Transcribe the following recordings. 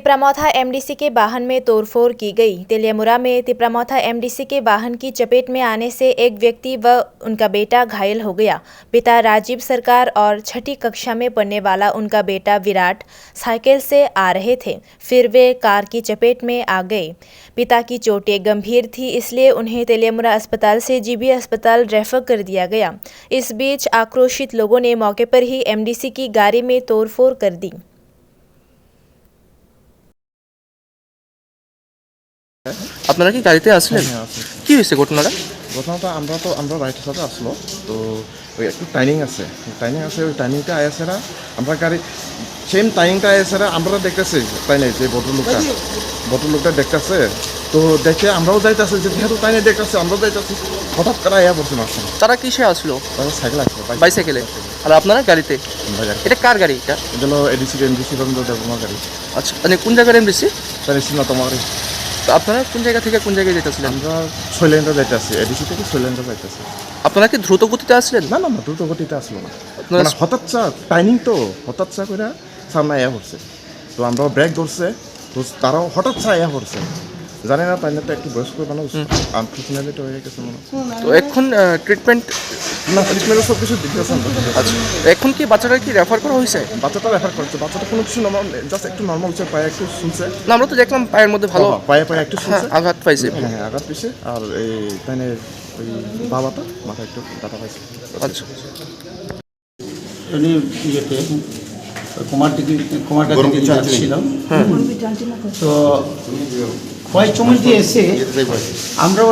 तिपरामौथा MDC के वाहन में तोड़फोड़ की गई। तेलियामुरा में तिपरामौथा एमडीसी के वाहन की चपेट में आने से एक व्यक्ति व उनका बेटा घायल हो गया। पिता राजीव सरकार और छठी कक्षा में पढ़ने वाला उनका बेटा विराट साइकिल से आ रहे थे, फिर वे कार की चपेट में आ गए। पिता की चोटें गंभीर थी, इसलिए उन्हें तेलियामुरा अस्पताल से जीबी अस्पताल रेफर कर दिया गया। इस बीच आक्रोशित लोगों ने मौके पर ही एमडीसी की गाड़ी में तोड़फोड़ कर दी। আপনারা কি গাড়িতে আসলেন? কি হয়েছে ঘটনাটা? ঘটনাটা আমরা রাইটের সাথে আসলো তো ওই একটু টাইমিং আছে ওই টাইমিংটা আয়েছে না আমরা গাড়ি সেম টাইমিংটা আয়েছে না আমরা দেখতেছি তাই নাই যে ভদ্রলোকটা দেখতেছে তো দেখে আমরাও যাইতেছি যে যেহেতু তাই নাই দেখতেছে আমরাও যাইতেছি হঠাৎ করে আয়া পড়ছে মাঝখানে। তারা কিসে আসলো? তারা সাইকেল আসলো বাইসাইকেলে। আর আপনারা গাড়িতে? এটা কার গাড়ি? এটা হলো এমডিসি রবীন্দ্র দেববর্মা গাড়ি। আচ্ছা, মানে কোন জায়গার এমডিসি? তার সিনাতমা গাড়ি। তো আপনারা কোন জায়গা থেকে কোন জায়গায় যেতেছিলেন? আমরা শৈলেন্দ্র যাইতেছি, এডিসি থেকে শৈলেন্দ্র যাইতেছি। আপনারা কি দ্রুত গতিতে আসলেন? না দ্রুত গতিতে আসলো না, মানে হঠাৎ টাইমিং তো হঠাৎ করে সামনে আয়া পড়ছে তো আমরাও ব্রেক ধরছে তো তারাও হঠাৎ আয়া পড়ছে জানি না তাই না তো একটু বয়স্ক মানুষ আনফর্চুনেটলি হয়ে গেছে মনে তো এখন ট্রিটমেন্ট সব কিছু দেখতেছেন। আচ্ছা, এখন কি বাচ্চাটা কি রেফার করা হয়েছে? বাচ্চাটা রেফার করছে, বাচ্চাটা কোনো কিছু নর্মাল, জাস্ট একটু নর্মাল হচ্ছে, পায়ে একটু শুনছে। না, আমরা তো দেখলাম পায়ের মধ্যে ভালো পায়ে একটু শুনছে, আঘাত পাইছে। হ্যাঁ আঘাত পেয়েছে আর এই তাই ওই বাবাটা মাথায় একটু ব্যথা পাইছে। আচ্ছা, উনি ইয়েতে কুমারটা দিকে যাচ্ছিল, তো খোয়াইচমল দিয়ে এসে আমরা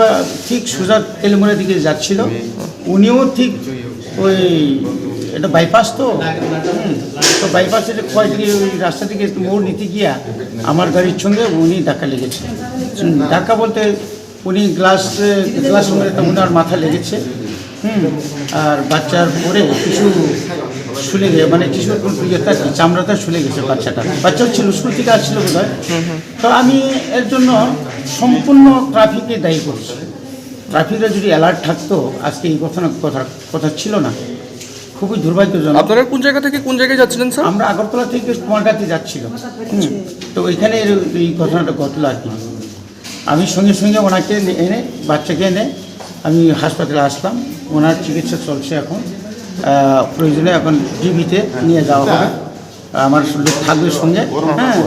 ঠিক সোজা তেলেঙ্গানার দিকে যাচ্ছিল, উনিও ঠিক ওই এটা বাইপাস তো বাইপাস থেকে খোয়াই থেকে ওই রাস্তা থেকে মোড় নিতে গিয়া আমার গাড়ির সঙ্গে উনি ধাক্কা লেগেছে। ধাক্কা বলতে উনি গ্লাস ওনার মাথা লেগেছে, আর বাচ্চার পরে কিছু শুলে গিয়ে মানে কিছু চামড়াটা শুলে গেছে বাচ্চা ছিল, স্কুল থেকে আসছিল বোধ হয়। তো আমি এর জন্য সম্পূর্ণ ট্রাফিককে দায়ী করছি। ট্রাফিকরা যদি অ্যালার্ট থাকতো আজকে এই কথা ছিল না। খুবই দুর্ভাগ্যজনক। আপনারা কোন জায়গা থেকে কোন জায়গায় যাচ্ছিলেন স্যার? আমরা আগরতলা থেকে কুমারঘাটে যাচ্ছিলাম, তো ওইখানে এই ঘটনাটা ঘটলো আর কি। আমি সঙ্গে ওনাকে এনে বাচ্চাকে এনে আমি হাসপাতালে আসলাম, ওনার চিকিৎসা চলছে এখন, প্রয়োজনে এখন জিবিতে নিয়ে যাওয়া হবে, আমার লোক থাকবে সঙ্গে। হ্যাঁ,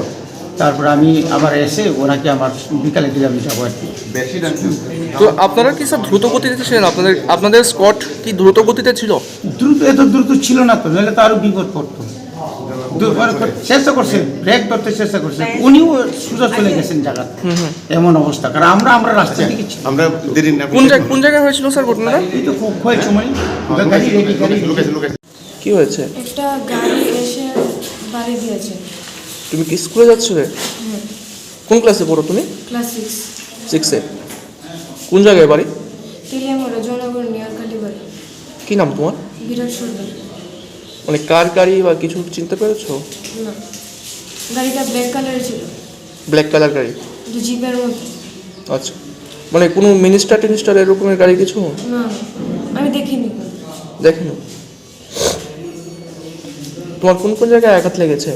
তারপর আমি আবার এসে ওনাকে আমার বিকালে দিলে আমি যাবো আর কি। তো আপনারা কি স্যার দ্রুত গতিতে ছিলেন? আপনাদের স্কট কি দ্রুত গতিতে ছিল? এত দ্রুত ছিল না তো, নাহলে তো আরও বিপদ পড়তো। চেষ্টা করছে, ব্রেক ধরতে চেষ্টা করছে, উনিও সোজা চলে গেছেন জায়গা, এমন অবস্থা। কারণ আমরা রাস্তা দিকে আমরা কোন জায়গায় হয়েছিল স্যার ঘটনাটা? এই তো খুব সময় গাড়ি কি হয়েছে? একটা গাড়ি এসে বাড়ি দিয়েছে। তুমি কি স্কুলে যাচ্ছিলে? কোন ক্লাসে পড়ো তুমি? ক্লাস 6-এ। কোন জায়গায় বাড়ি? তেলিয়ামুড়া জয়নগর নিয়ারকালি বাড়ি। কি নাম তোমার? বিরাট সর্দার। মানে কার গাড়ি বা কিছু চিনতে পেরেছো? না, গাড়িটা ব্ল্যাক কালারের ছিল। ব্ল্যাক কালার গাড়ি? জিপের মতো। আচ্ছা, মানে কোনো মিনিস্টার এরকমের গাড়ি কিছু? না, আমি দেখিনি। দেখেন, তোমার কোন জায়গায় আঘাত লেগেছে?